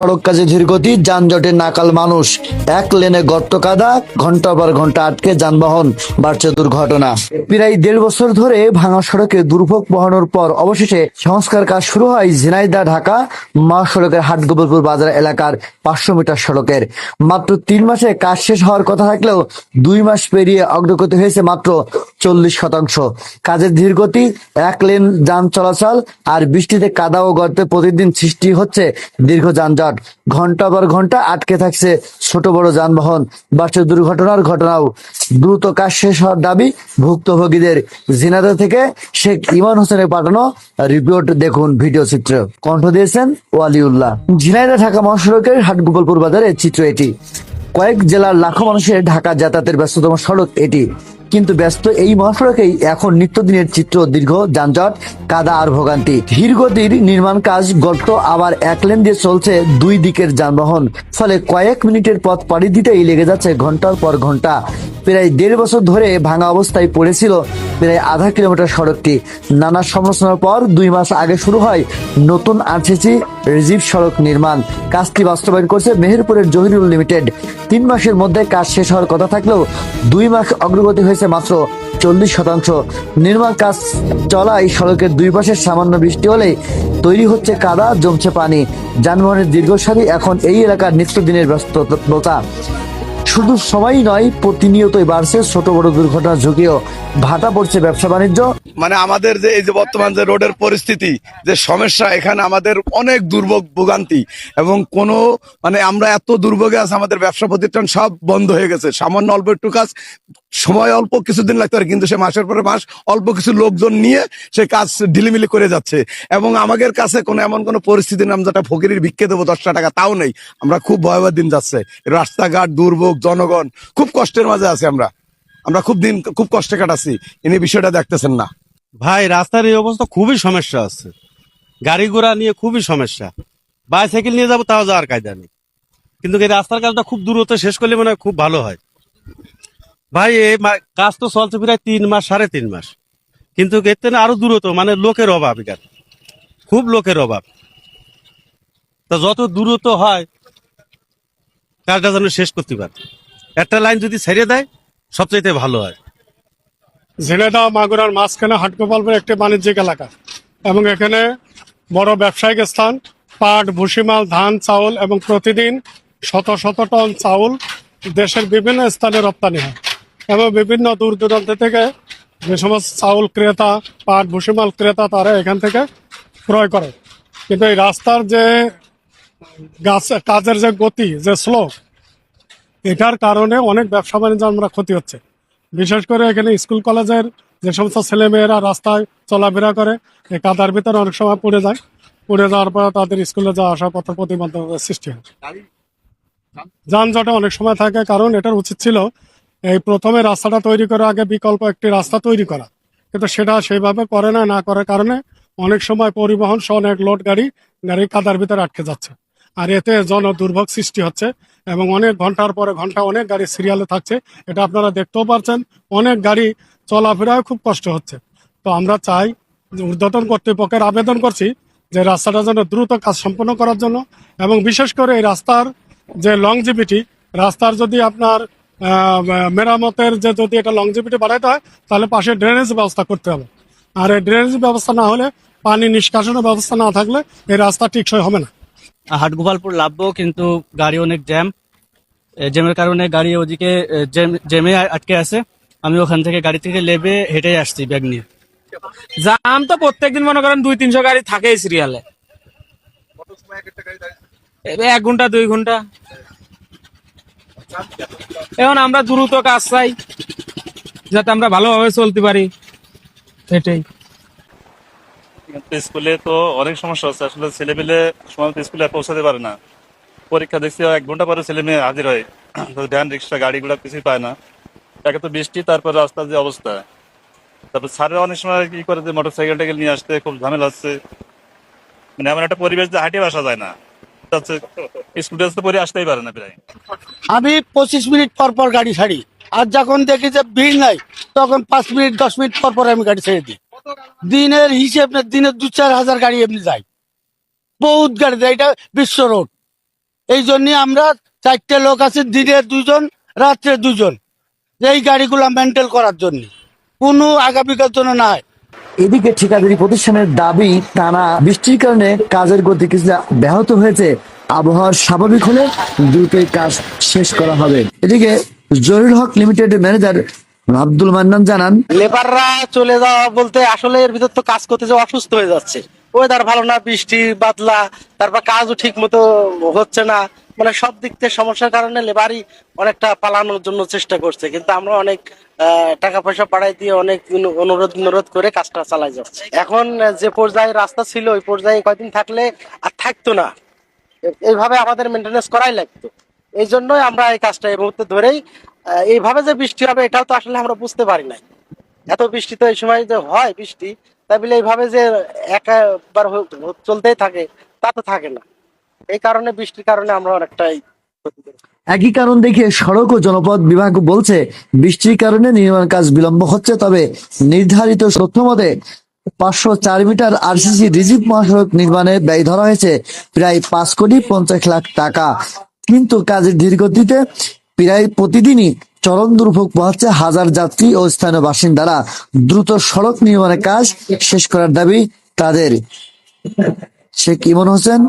সড়ক কাজে ধীরগতি, যানজটে নাকাল মানুষ, এক লেনে গর্ত কাদা, ঘন্টার পর ঘন্টা আটকে যানবাহন, বাড়ছে দুর্ঘটনা। প্রায় 1.5 বছর ধরে ভাঙা সড়কে দুর্ভোগ পোহানোর পর অবশেষে সংস্কার কাজ শুরু হয় ঝিনাইদহ ঢাকা মহাসড়কের হাটগোপালপুর বাজার এলাকার 500 মিটার সড়কের। মাত্র 3 মাসে কাজ শেষ হওয়ার কথা থাকলেও 2 মাস পেরিয়ে অগ্রগতি হয়েছে মাত্র 40%। কাজের ধীরগতি, এক লেন যান চলাচল আর বৃষ্টিতে কাদা ও গর্তে প্রতিদিন সৃষ্টি হচ্ছে দীর্ঘ যানজট। ঘন্টার পর ঘন্টা আটকে থাকছে ছোট বড় যানবাহন, বাড়ছে দুর্ঘটনার ঘটনাও। দ্রুত কাজ শেষ হওয়ার দাবি ভুক্তভোগীদের। ঝিনাইদহ থেকে শেখ ইমান হোসেনের পাঠানো রিপোর্ট দেখুন ভিডিও চিত্র, কণ্ঠ দিয়েছেন ওয়ালিউল্লাহ। ঝিনাইদহ ঢাকা মহাসড়কের হাটগোপালপুর বাজারের চিত্র এটি। কয়েক জেলার লাখো মানুষের ঢাকা যাতায়াতের ব্যস্ততম সড়ক এটি, কিন্তু ব্যস্ত এই মহাসড়কেই এখন নিত্যদিনের চিত্র দীর্ঘ যানজট, কাদা আর ভোগান্তি। ধীরগতির নির্মাণ কাজ, গর্ত, আবার এক লেন দিয়ে চলছে 2 দিকের যানবাহন, ফলে কয়েক মিনিটের পথ পাড়ি দিতেই লেগে যাচ্ছে ঘন্টার পর ঘন্টা। প্রায় 1.5 বছর ধরে ভাঙা অবস্থায় পড়েছিল প্রায় আধা কিলোমিটার সড়কটি। নানা সমালোচনার পর 2 মাস আগে শুরু হয় নতুন আরসিসি রিজিভ সড়ক নির্মাণ। কাজটি বাস্তবায়ন করছে মেহেরপুরের জহিরুল লিমিটেড। 3 মাসের মধ্যে কাজ শেষ হওয়ার কথা থাকলেও 2 মাস অগ্রগতি হয়েছে মাত্র 40%। নির্মাণ কাজ চলায় সড়কের 2 পাশে সামান্য বৃষ্টি হলেই তৈরি হচ্ছে কাদা, জমছে পানি। যানবাহনের দীর্ঘ সারি এখন এই এলাকার নিত্যদিনের ব্যস্ততা। শুধু সময়ই নয়, প্রতিনিয়তই বাড়ছে ছোট বড় দুর্ঘটনার ঝুঁকিও। ভাটা পড়ছে ব্যবসা বাণিজ্য। মানে আমাদের যে এই যে বর্তমান যে রোডের পরিস্থিতি, যে সমস্যা, এখানে আমাদের অনেক দুর্ভোগ ভোগান্তি এবং কোনো মানে আমরা এত দুর্ভোগে আছে, আমাদের ব্যবসা প্রতিষ্ঠান সব বন্ধ হয়ে গেছে। সামান্য অল্প একটু কাজ, সময় অল্প কিছুদিন লাগতে পারে, কিন্তু সে মাসের পরে মাস অল্প কিছু লোকজন নিয়ে সে কাজ ঢিলিমিলি করে যাচ্ছে। এবং আমাদের কাছে কোনো এমন কোনো পরিস্থিতি নাম যেটা ফকিরের ভিক্ষে দেবো 10টা টাকা, তাও নেই। আমরা খুব ভয়াবহ দিন যাচ্ছে, রাস্তাঘাট, দুর্ভোগ, জনগণ খুব কষ্টের মাঝে আছি। আমরা খুব কষ্টে কাটাচ্ছি, ইনি বিষয়টা দেখতেছেন না। ভাই, রাস্তার এই অবস্থা খুবই সমস্যা আছে, গাড়ি ঘোড়া নিয়ে খুবই সমস্যা। বাইসাইকেল নিয়ে যাবো তাও যাওয়ার কায়দা নেই। কিন্তু এই রাস্তার কাজটা খুব দ্রুত শেষ করলে মনে হয় খুব ভালো হয়। ভাই, এই কাজ তো চলছে প্রায় 3 মাস, 3.5 মাস, কিন্তু এতে না আরো দ্রুত, মানে লোকের অভাব, এখানে খুব লোকের অভাব। তা যত দ্রুত হয় কাজটা যেন শেষ করতে পারে। একটা লাইন যদি ছেড়ে দেয় সবচাইতে ভালো হয়। ঝিনাইদহ মাগুরার মাঝখানে হাটগোপালপুর একটি বাণিজ্যিক এলাকা এবং এখানে বড় ব্যবসায়িক স্থান। পাট, ভুসিমাল, ধান, চাউল এবং প্রতিদিন শত শত টন চাউল দেশের বিভিন্ন স্থানে রপ্তানি হয় এবং বিভিন্ন দূর দূরান্ত থেকে যে সমস্ত চাউল ক্রেতা, পাট, ভুসিমাল ক্রেতা, তারা এখান থেকে ক্রয় করে। কিন্তু এই রাস্তার যে কাজের যে গতি, যে স্লো, এটার কারণে অনেক ব্যবসা বাণিজ্য আমরা ক্ষতি হচ্ছে। বিশেষ করে এখানে স্কুল কলেজের যে সমস্ত ছেলেমেয়েরা রাস্তায় চলাফেরা করে, এই কাদার ভিতরে অনেক সময় পড়ে যায়। পড়ে যাওয়ার পর তাদের স্কুলে যাওয়া আসার পথে প্রতিবন্ধকতার সৃষ্টি হয়। যানজটে অনেক সময় থাকে, কারণ এটার উচিত ছিল এই প্রথমে রাস্তাটা তৈরি করার আগে বিকল্প একটি রাস্তা তৈরি করা, কিন্তু সেটা সেইভাবে করে না করার কারণে অনেক সময় পরিবহন সহ অনেক লোড গাড়ি কাদার ভিতরে আটকে যাচ্ছে। আর এতে জন দুর্ভোগ সৃষ্টি হচ্ছে এবং অনেক ঘন্টার পরে ঘন্টা অনেক গাড়ি সিরিয়ালে থাকছে। এটা আপনারা দেখতেও পারছেন, অনেক গাড়ি চলাফেরায় খুব কষ্ট হচ্ছে। তো আমরা চাই যে ঊর্ধ্বতন কর্তৃপক্ষের আবেদন করছি যে রাস্তাটা যেন দ্রুত কাজ সম্পন্ন করার জন্য, এবং বিশেষ করে এই রাস্তার যে লংজিভিটি, রাস্তার যদি আপনার মেরামতের যে যদি এটা লংজিভিটি বাড়াইতে হয়, তাহলে পাশে ড্রেনেজ ব্যবস্থা করতে হবে। আর এই ড্রেনেজ ব্যবস্থা না হলে, পানি নিষ্কাশনের ব্যবস্থা না থাকলে এই রাস্তা টিকসই হবে না। হাটগোপালপুর লাভবো, কিন্তু গাড়ি অনেক জ্যামের কারণে গাড়ি ওদিকে জ্যামে আটকে আছে। আমি ওখান থেকে গাড়ি থেকে লেবে হেঁটে আসছি ব্যাগ নিয়ে। জাম তো প্রত্যেকদিন মনে করেন 200-300 গাড়ি থাকেই সিরিয়ালে। 1 ঘন্টা 2 ঘন্টা। এখন আমরা দ্রুত কাজ চাই যাতে আমরা ভালোভাবে চলতে পারি, এটাই। স্কুলে তো অনেক সমস্যা হচ্ছে, আসলে ছেলেমেলে সময় মতো স্কুলে পৌঁছাতে পারে না। পরীক্ষা দেখছি 1 ঘন্টা পরে ছেলে মেয়ে হাজির হয়, তো ভ্যান রিক্সা গাড়িগুলো কিছুই পায় না। একে তো বৃষ্টি, তারপর রাস্তার যে অবস্থা, তারপর স্যারেরা অনেক সময় কি করে যে মোটর সাইকেল টাইকেল নিয়ে আসতে খুব ঝামেলা হচ্ছে। মানে এমন একটা পরিবেশ যে হাঁটিয়ে আসা যায় না, স্কুল ড্রেস তো পরে আসতেই পারে না প্রায়। আমি 25 মিনিট পর পর গাড়ি ছাড়ি, আর যখন দেখি যে ভিড় নাই তখন 5 মিনিট 10 মিনিট পর পর আমি গাড়ি ছেড়ে দিই। দিনের হিসেব না, দিনে 2-4 হাজার গাড়ি এমনি যায়, বহুত গাড়ি যায়। এটা বিশ্ব রোড, এই জন্যই আমরা 4টে লোক আছে, দিনে 2জন, রাত্রে 2জন, এই গাড়িগুলা মেনটেন করার জন্য, কোনো আগামীকার জন্য নয়। এদিকে ঠিকাদারি প্রতিষ্ঠানের দাবি, টানা বৃষ্টির কারণে কাজের গতি কিছুটা ব্যাহত হয়েছে। আবহাওয়া স্বাভাবিক হলে দ্রুতই কাজ শেষ করা হবে। এদিকে জহিরুল হক লিমিটেড ম্যানেজার আব্দুল মান্নান জানান, লেবাররা চলে যাওয়া বলতে আসলে এর ভিতর তো কাজ করতে যে অসুস্থ হয়ে যাচ্ছে, ওয়েদার ভালো না, বৃষ্টি বাদলা, তারপর কাজও ঠিক মতো হচ্ছে না, মানে সব দিক থেকে সমস্যার কারণে লেবারই অনেকটা পালানোর জন্য চেষ্টা করছে, কিন্তু আমরা অনেক টাকা পয়সা পাঠাই দিয়ে অনেক অনুরোধ করে কাজটা চালাই যাচ্ছে। এখন যে পর্যায়ে রাস্তা ছিল ওই পর্যায়ে কয়দিন থাকলে আর থাকতো না, এইভাবে আমাদের মেনটেনেন্স করাই লাগতো। এই জন্যই আমরা এই কাজটা এই মুহূর্তে ধরেই, এইভাবে যে বৃষ্টি হবে এটাও তো আসলে আমরা বুঝতে পারি নাই। এত বৃষ্টি তো এই সময় যে হয় বৃষ্টি, তাই বলে এইভাবে যে একবার চলতেই থাকে তা তো থাকে না। এই কারণে বৃষ্টির কারণে আমরা অনেকটাই একই কারণ দেখে সড়ক ও জনপথ বিভাগ বলছে বৃষ্টির কারণে নির্মাণ কাজ বিলম্ব হচ্ছে। তবে নির্ধারিত তথ্য মতে 504 মিটার আরসিসি রিজিভ মহাসড়ক নির্মাণে ব্যয় ধরা হয়েছে প্রায় 5,50,00,000 টাকা, কিন্তু কাজের ধীরগতিতে প্রায় প্রতিদিনই চরম দুর্ভোগ পোহাচ্ছে হাজার যাত্রী ও স্থানীয় বাসিন্দারা। দ্রুত সড়ক নির্মাণের কাজ শেষ করার দাবি তাদের। শেখ ইমন হোসেন,